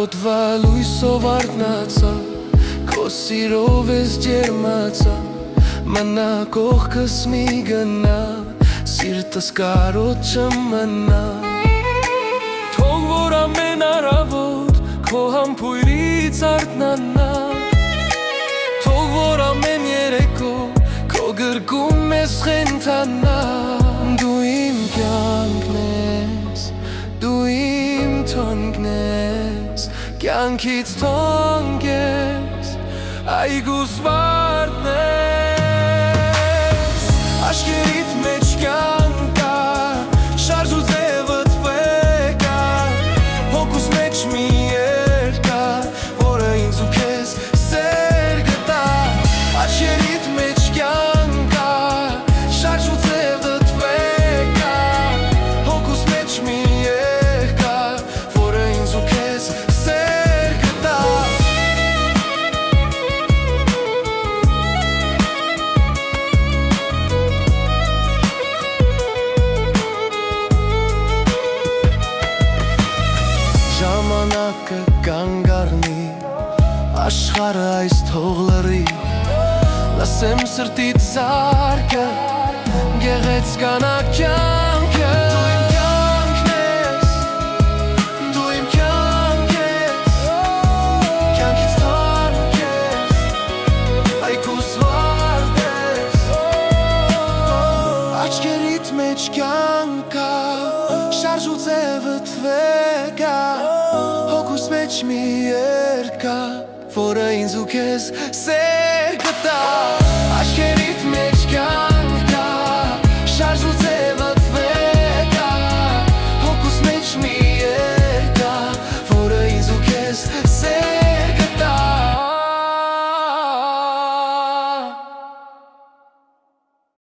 Կարոտվա լույսով արթնացա, քո սիրով ես ջերմացա, մնա կողքս մի գնա, սիրտս կարոտ չմնա։ Թող որ ամեն առավոտ քո համբույրից արթնանա, թող որ ամեն երեկո քո գրկում ես խենթանա։ Դու իմ կյանքն ես, դու իմ թոնգն ես, կյանքից թոնգ ես, այգուս վարդն ես։ Աչքերիդ մեջ կյանք կա, շարժ ու ձևդ վեկա, հոգուս մեջ մի երգա, որը ինձ ու քեզ սեր գտա։ Աչքերիդ մեջ կյանք կա, շարժ ու ձևդ վեկա, հոգուս մեջ մի երգա, որը ինձ ու քեզ սեր գտա։ Ժամանակը կանգ առնի, աշխարհը այս թող լռի, լսեմ սրտիդ զարկը, գեղեցկանա կյանքը։ Դու իմ կյանքն ես, դու իմ կյանք ես, կյանքից թանկ ես, այգուս վարդ ես։ Աչքերիդ մեջ կյանք կա, շարժ ու ձևդ վեկա, հոգուս մեջ մի երգ կա, որը ինձ ու քեզ սեր գտա։